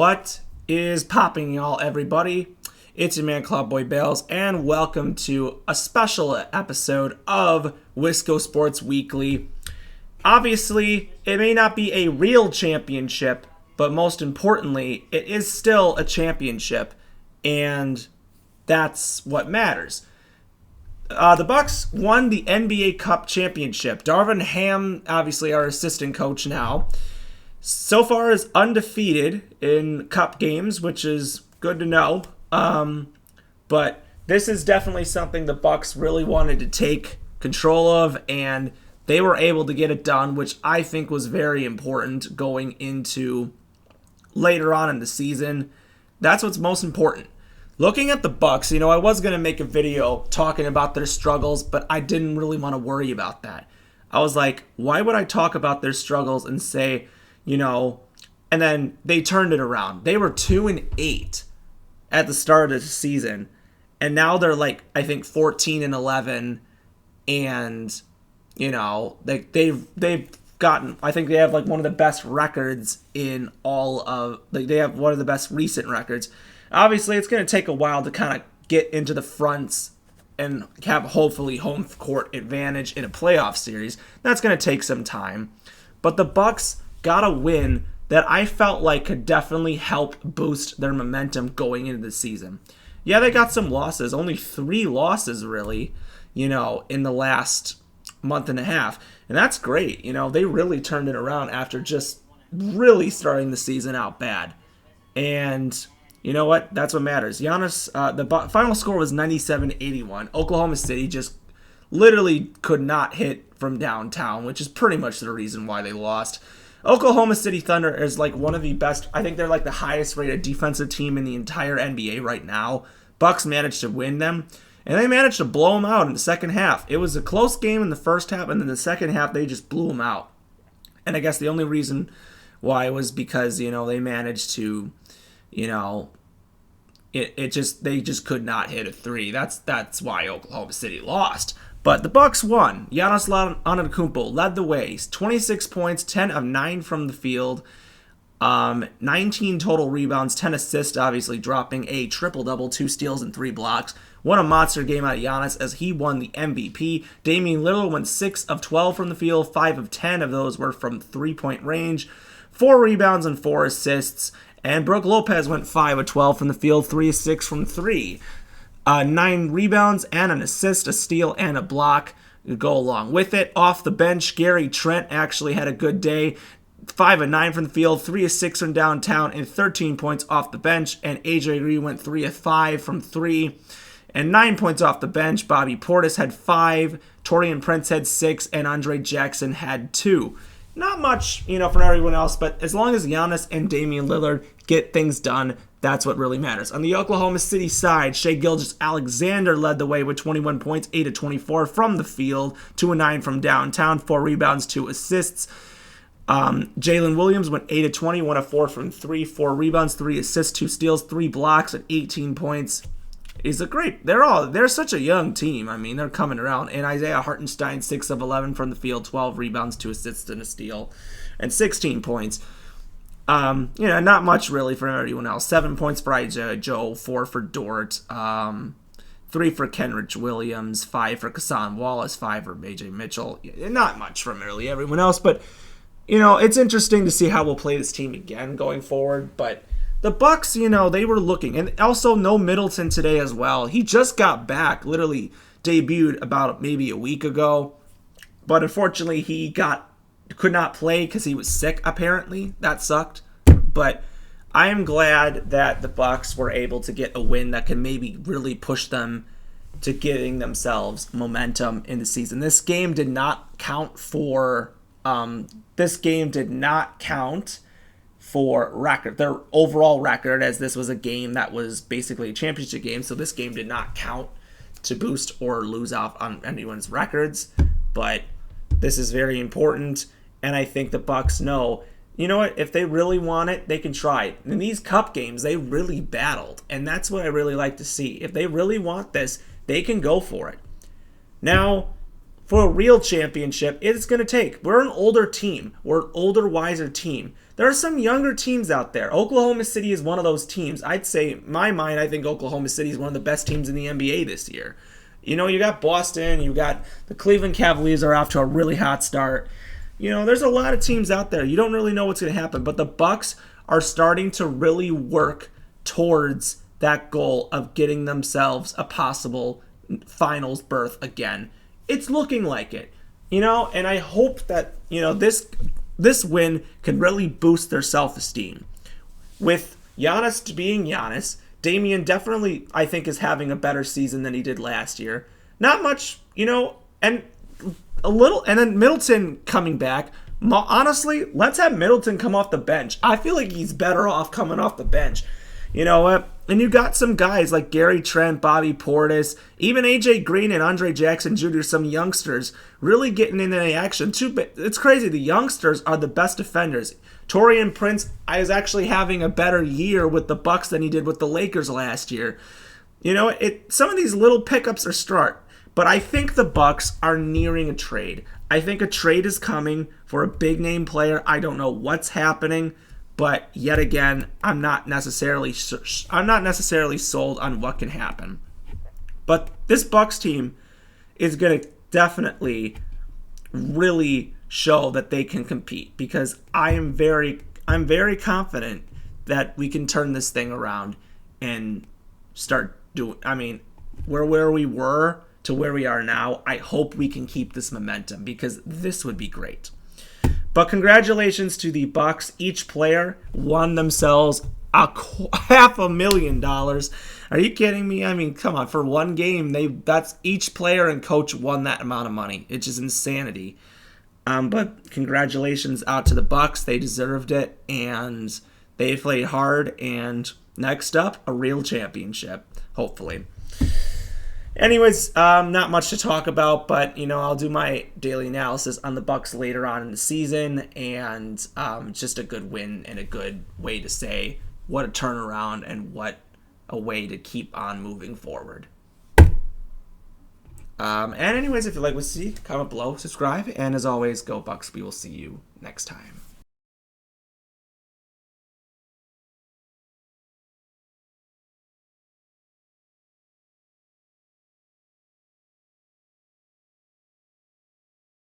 What is popping, y'all, everybody? It's your man, Cloudboy Bales, and welcome to a special episode of Wisco Sports Weekly. Obviously, it may not be a real championship, but most importantly, it is still a championship, and that's what matters. The Bucks won the NBA Cup championship. Darvin Ham, obviously our assistant coach now, so far is undefeated in Cup games, which is good to know. But this is definitely something the Bucks really wanted to take control of, and they were able to get it done, which I think was very important going into later on in the season. That's what's most important. Looking at the Bucks, I was going to make a video talking about their struggles, but I didn't really want to worry about that. I was like, why would I talk about their struggles and say, and then they turned it around. They were 2-8 at the start of the season, and now they're like, I think 14-11, and they've gotten, I think they have like one of the best records in all of, they have one of the best recent records. Obviously, it's going to take a while to kind of get into the fronts and have hopefully home court advantage in a playoff series. That's going to take some time, but the Bucks got a win that I felt like could definitely help boost their momentum going into the season. Yeah, they got some losses, only 3 losses really, in the last month and a half. And that's great. They really turned it around after just really starting the season out bad. And you know what? That's what matters. Giannis, the final score was 97-81. Oklahoma City just literally could not hit from downtown, which is pretty much the reason why they lost. Oklahoma City Thunder is like one of the best. I think they're like the highest rated defensive team in the entire NBA right now. Bucks managed to win them, and they managed to blow them out in the second half. It was a close game in the first half, and then the second half they just blew them out. And I guess the only reason why was because they managed to, they just could not hit a three. That's why Oklahoma City lost. But the Bucks won. Giannis Antetokounmpo led the way. 26 points, 10 of 9 from the field, 19 total rebounds, 10 assists, obviously dropping a triple-double, 2 steals and 3 blocks. What a monster game out of Giannis as he won the MVP. Damian Lillard went 6 of 12 from the field, 5 of 10 of those were from three-point range, 4 rebounds and 4 assists. And Brook Lopez went 5 of 12 from the field, 3 of 6 from 3. 9 rebounds and an assist, a steal, and a block go along with it. Off the bench, Gary Trent actually had a good day. 5 of 9 from the field, 3 of 6 from downtown, and 13 points off the bench. And AJ Green went 3 of 5 from 3, and 9 points off the bench. Bobby Portis had 5, Taurean Prince had 6, and Andre Jackson had 2. Not much, for everyone else, but as long as Giannis and Damian Lillard get things done, that's what really matters. On the Oklahoma City side, Shai Gilgeous-Alexander led the way with 21 points, 8 of 24 from the field, 2 of 9 from downtown, 4 rebounds, 2 assists. Jalen Williams went 8 of 20, 1 of 4 from 3, 4 rebounds, 3 assists, 2 steals, 3 blocks, and 18 points. They're such a young team. I mean, they're coming around. And Isaiah Hartenstein, 6 of 11 from the field, 12 rebounds, 2 assists, and a steal, and 16 points. Not much really for everyone else. 7 points for Isaiah Joe, 4 for Dort, 3 for Kenrich Williams, 5 for Kassan Wallace, 5 for AJ Mitchell. Not much from really everyone else, but it's interesting to see how we'll play this team again going forward. But the Bucks, they were looking, and also no Middleton today as well. He just got back, literally debuted about maybe a week ago, but unfortunately he could not play because he was sick, apparently. That sucked. But I am glad that the Bucks were able to get a win that can maybe really push them to getting themselves momentum in the season. This game did not count for record, their overall record, as this was a game that was basically a championship game. So this game did not count to boost or lose out on anyone's records. But this is very important. And I think the Bucks know, what? If they really want it, they can try it. In these Cup games, they really battled. And that's what I really like to see. If they really want this, they can go for it. Now, for a real championship, it's going to take. We're an older team. We're an older, wiser team. There are some younger teams out there. Oklahoma City is one of those teams. I'd say, in my mind, I think Oklahoma City is one of the best teams in the NBA this year. You know, you got Boston, you got the Cleveland Cavaliers are off to a really hot start. You know, there's a lot of teams out there. You don't really know what's going to happen, but the Bucks are starting to really work towards that goal of getting themselves a possible finals berth again. It's looking like it, you know, and I hope that, you know, this win can really boost their self-esteem. With Giannis being Giannis, Damian definitely, I think, is having a better season than he did last year. Not much, you know, and a little, and then Middleton coming back. Honestly, let's have Middleton come off the bench. I feel like he's better off coming off the bench. You know what? And you got some guys like Gary Trent, Bobby Portis, even AJ Green and Andre Jackson Jr., some youngsters really getting into the action too. But it's crazy. The youngsters are the best defenders. Taurean Prince is actually having a better year with the Bucks than he did with the Lakers last year. You know, some of these little pickups are start. But I think the Bucks are nearing a trade. I think a trade is coming for a big name player. I don't know what's happening. But yet again, I'm not necessarily sold on what can happen. But this Bucks team is going to definitely really show that they can compete, because I'm very confident that we can turn this thing around and start doing. I mean, where we were to where we are now, I hope we can keep this momentum, because this would be great. But congratulations to the Bucks. Each player won themselves $500,000. Are you kidding me? I mean, come on. For one game, that's each player and coach won that amount of money. It's just insanity. But congratulations out to the Bucks. They deserved it, and they played hard. And next up, a real championship, hopefully. Anyways, not much to talk about, but, you know, I'll do my daily analysis on the Bucks later on in the season, and just a good win and a good way to say what a turnaround and what a way to keep on moving forward. And anyways, if you like what you see, comment below, subscribe, and as always, go Bucks. We will see you next time.